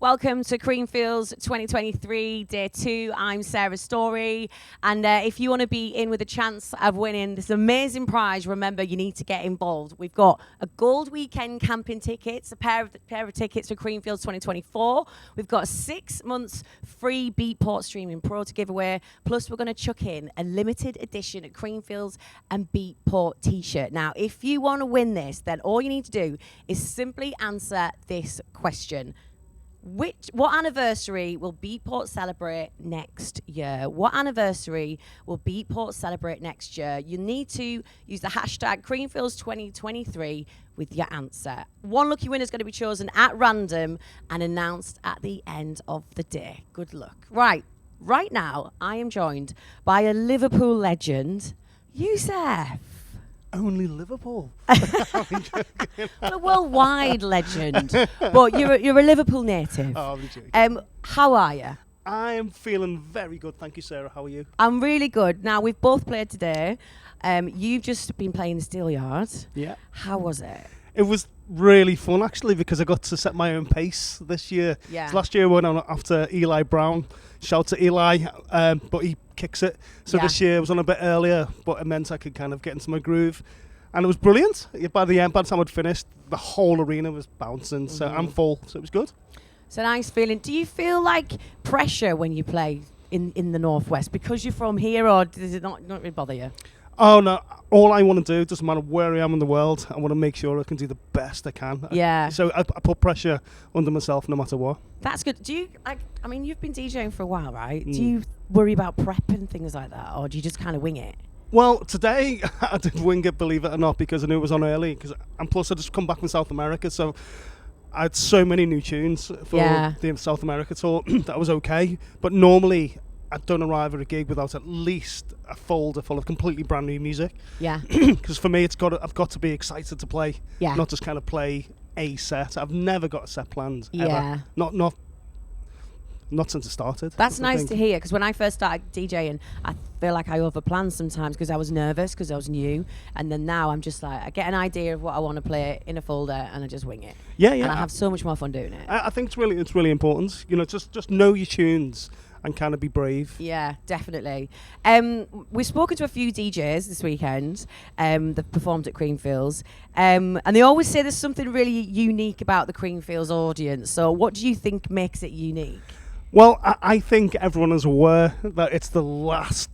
Welcome to Creamfields 2023, Day 2. I'm Sarah Story. And if you want to be in with a chance of winning this amazing prize, remember, you need to get involved. We've got a gold weekend camping tickets, a pair of tickets for Creamfields 2024. We've got 6 months free Beatport Streaming Pro to give away. Plus, we're going to chuck in a limited edition at Creamfields and Beatport t-shirt. Now, if you want to win this, then all you need to do is simply answer this question. What anniversary will Beatport celebrate next year? What anniversary will Beatport celebrate next year? You need to use the hashtag Creamfields 2023 with your answer. One lucky winner is going to be chosen at random and announced at the end of the day. Good luck. Right now, I am joined by a Liverpool legend, YOUSEF. Only Liverpool. A worldwide legend, but you're a Liverpool native. Oh, I'm joking. How are you? I am feeling very good, thank you, Sarah. How are you? I'm really good. Now, we've both played today. You've just been playing the Steelyard. Yeah. How was it? It was really fun, actually, because I got to set my own pace this year. Yeah. So last year I went on after Eli Brown. Shout to Eli, but he kicks it. So Yeah. this year I was on a bit earlier, but it meant I could kind of get into my groove. And it was brilliant. By the time I'd finished, the whole arena was bouncing. So I'm full, so it was good. It's a nice feeling. Do you feel like pressure when you play in the Northwest because you're from here, or does it not really bother you? Oh, no. All I want to do, doesn't matter where I am in the world, I want to make sure I can do the best I can. Yeah. So I put pressure under myself no matter what. That's good. Do you, you've been DJing for a while, right? Do you worry about prep and things like that, or do you just kind of wing it? Well, today I did wing it, believe it or not, because I knew it was on early. And plus I just come back from South America, so I had so many new tunes for the South America tour that was okay. But normally I don't arrive at a gig without at least a folder full of completely brand new music. Yeah. Because for me, I've got to be excited to play, not just kind of play a set. I've never got a set planned ever. Not since it started. That's nice to hear, because when I first started DJing, I feel like I overplanned sometimes because I was nervous because I was new, and then now I'm just like, I get an idea of what I want to play in a folder and I just wing it. Yeah. And I have so much more fun doing it. I think it's really important. You know, just know your tunes and kind of be brave. Yeah, definitely. We've spoken to a few DJs this weekend that performed at Creamfields, and they always say there's something really unique about the Creamfields audience. So what do you think makes it unique? Well, I think everyone is aware that it's the last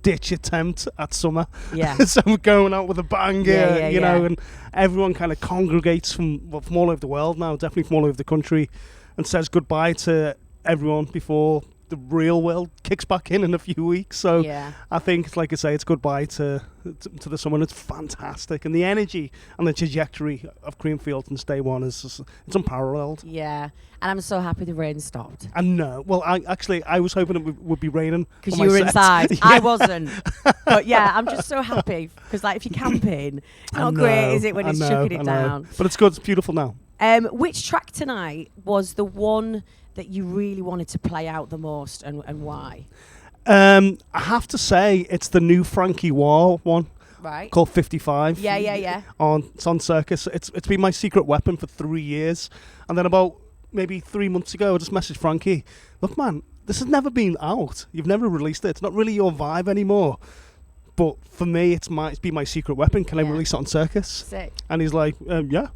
ditch attempt at summer. Yeah. So we're going out with a bang, you know, and everyone kind of congregates from all over the world now, definitely from all over the country, and says goodbye to everyone before the real world kicks back in a few weeks. So I think, like I say, it's goodbye to the summer. It's fantastic, and the energy and the trajectory of Creamfields since day one it's unparalleled. Yeah, and I'm so happy the rain stopped. And no, well, I was hoping it would be raining because you were inside. I wasn't, but yeah, I'm just so happy because, like, if you're camping, it's not great, is it, when it's chucking it down? But it's good. It's beautiful now. Which track tonight was the one that you really wanted to play out the most, and why? I have to say it's the new Frankie Wah one, right? Called 55. Yeah. It's on Circus. It's been my secret weapon for 3 years, and then about maybe 3 months ago, I just messaged Frankie. Look, man, this has never been out. You've never released it. It's not really your vibe anymore. But for me, it's been my secret weapon. Can I release it on Circus? Sick. And he's like, yeah.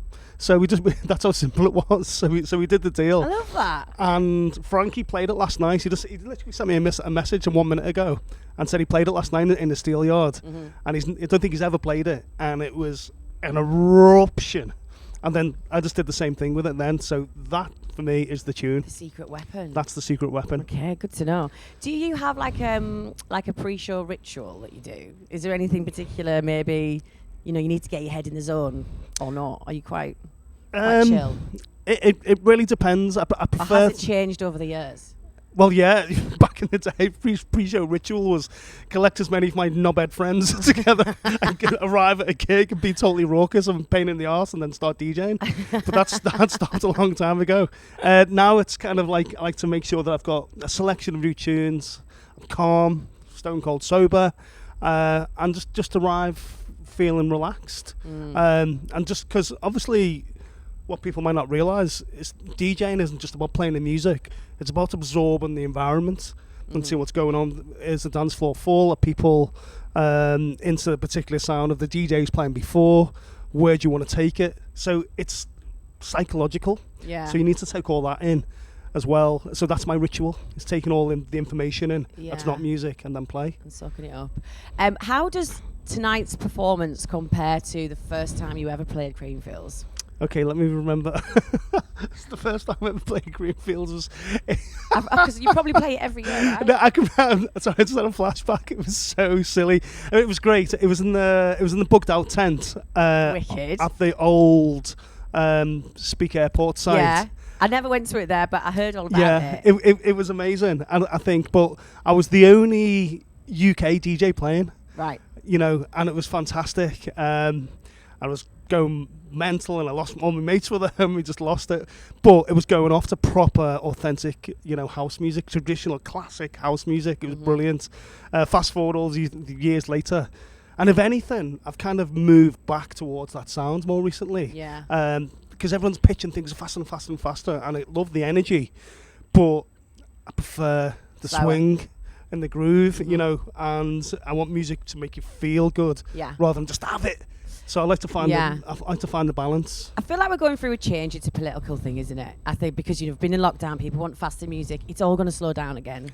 So that's how simple it was. So we did the deal. I love that. And Frankie played it last night. He literally sent me a message 1 minute ago and said he played it last night in the Steelyard. Mm-hmm. And I don't think he's ever played it. And it was an eruption. And then I just did the same thing with it then. So that, for me, is the tune. The secret weapon. That's the secret weapon. Okay, good to know. Do you have like a pre-show ritual that you do? Is there anything particular, maybe, you know, you need to get your head in the zone or not? Are you quite chill? It really depends. I prefer. Or has it changed over the years? Well, yeah, back in the day, pre-show ritual was collect as many of my knobhead friends together and arrive at a gig and be totally raucous and pain in the arse and then start DJing. But that stopped a long time ago. Now it's kind of like I like to make sure that I've got a selection of new tunes. I'm calm, stone cold sober, and just arrive feeling relaxed. And just because obviously what people might not realise is DJing isn't just about playing the music. It's about absorbing the environment and seeing what's going on. Is the dance floor full? Are people into the particular sound of the DJs playing before? Where do you want to take it? So it's psychological. Yeah. So you need to take all that in as well. So that's my ritual. It's taking all the information in. That's not music, and then play. And soaking it up. How does tonight's performance compare to the first time you ever played Creamfields? Okay, let me remember. It's the first time I ever played Creamfields was... Because you probably play it every year, right? No, I can. Sorry, I just had a flashback. It was so silly. I mean, it was great. It was in the booked out tent. Wicked. At the old Speak Airport site. Yeah. I never went to it there, but I heard all about it. It was amazing. I think, but I was the only UK DJ playing. Right. You know, and it was fantastic. I was going mental, and I lost all my mates with them. We just lost it, but it was going off to proper, authentic, house music, traditional, classic house music. It was brilliant. Fast forward all these years later, and if anything, I've kind of moved back towards that sound more recently. Yeah. Because everyone's pitching things faster and faster and faster, and I love the energy, but I prefer the swing and the groove, and I want music to make you feel good, rather than just have it. So I like to find the balance. I feel like we're going through a change. It's a political thing, isn't it? I think because you've been in lockdown, people want faster music. It's all going to slow down again.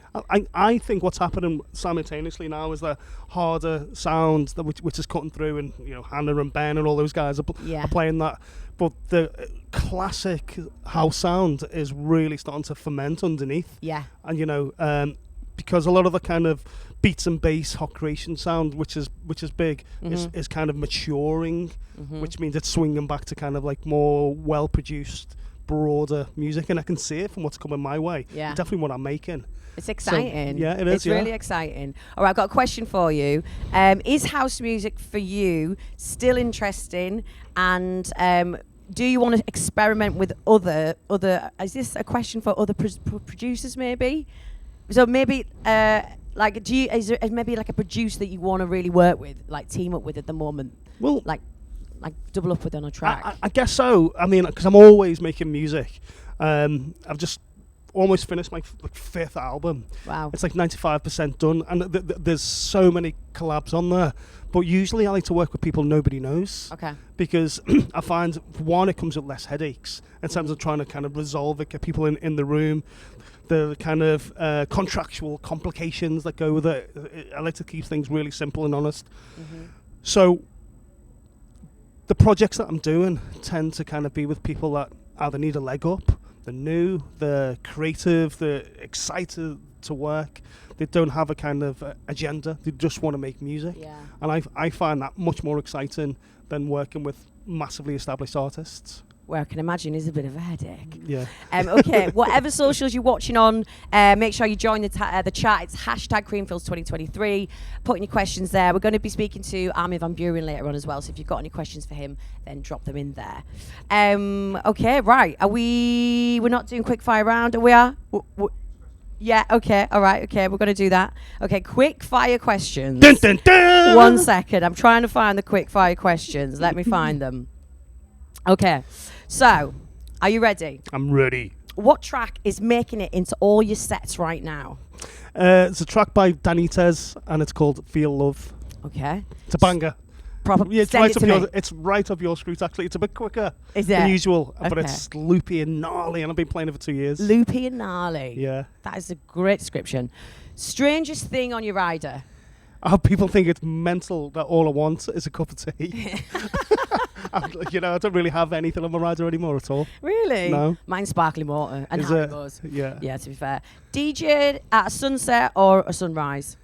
I think what's happening simultaneously now is the harder sound which is cutting through, and Hannah and Ben and all those guys are playing that. But the classic house sound is really starting to ferment underneath. Yeah. And because a lot of the kind of beats and bass hot creation sound, which is big, is kind of maturing, which means it's swinging back to kind of like more well produced, broader music, and I can see it from what's coming my way. Yeah. Definitely what I'm making. It's exciting. So, it is. It's really exciting. All right, I've got a question for you. Is house music for you still interesting? And do you want to experiment with other? Is this a question for other producers? Maybe. So maybe. Is there maybe like a producer that you want to really work with, like team up with at the moment? Well, like double up with on a track. I guess so. I mean, because I'm always making music. I've just almost finished my fifth album. Wow. It's like 95% done, and there's so many collabs on there. But usually I like to work with people nobody knows. Okay. Because I find, one, it comes with less headaches in terms of trying to kind of resolve it, get people in the room. The kind of contractual complications that go with it. I like to keep things really simple and honest. So the projects that I'm doing tend to kind of be with people that either need a leg up, they're new, they're creative, they're excited to work. They don't have a kind of agenda. They just want to make music. Yeah. And I find that much more exciting than working with massively established artists. Where I can imagine is a bit of a headache. Yeah. Okay, whatever socials you're watching on, make sure you join the chat. It's #Creamfields2023. Put in your questions there. We're going to be speaking to Armin van Buren later on as well, so if you've got any questions for him, then drop them in there. Okay, right. We're not doing quick fire round, we are? Yeah, okay, all right, okay, we're going to do that. Okay, quick fire questions. Dun, dun, dun! 1 second, I'm trying to find the quick fire questions. Let me find them. Okay, so, are you ready? I'm ready. What track is making it into all your sets right now? It's a track by Danites, and it's called Feel Love. Okay. It's a banger. Yeah, it's right up your street, actually. It's a bit quicker is than it? usual, but Okay. it's loopy and gnarly, and I've been playing it for 2 years. Loopy and gnarly. Yeah. That is a great description. Strangest thing on your rider? Oh, people think it's mental that all I want is a cup of tea. I don't really have anything on my rider anymore at all. Really? No. Mine's sparkling water and Haribos. Yeah. Yeah, to be fair. DJ at a sunset or a sunrise?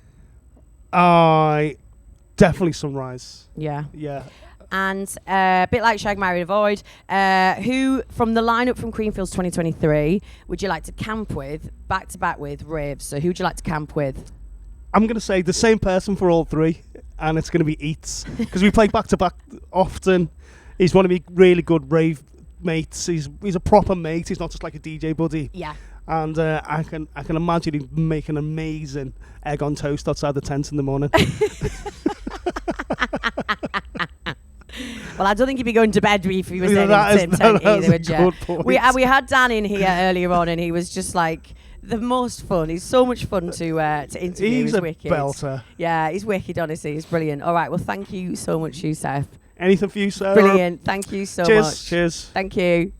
Definitely sunrise. Yeah. Yeah. And a bit like Shag, Marry, Avoid, who from the lineup from Creamfields 2023 would you like to camp with, back to back with, raves? So who would you like to camp with? I'm going to say the same person for all three, and it's going to be Eats, because we play back to back often. He's one of my really good rave mates. He's a proper mate. He's not just like a DJ buddy. Yeah. And I can imagine him making amazing egg on toast outside the tent in the morning. Well, I don't think he'd be going to bed if he was staying in the same tent either, would you? We had Dan in here earlier on, and he was just like the most fun. He's so much fun to interview. He's a wicked. belter. Yeah, he's wicked, honestly. He's brilliant. All right, well, thank you so much, YOUSEF. Anything for you, Sarah? Brilliant. Thank you so much. Cheers. Thank you.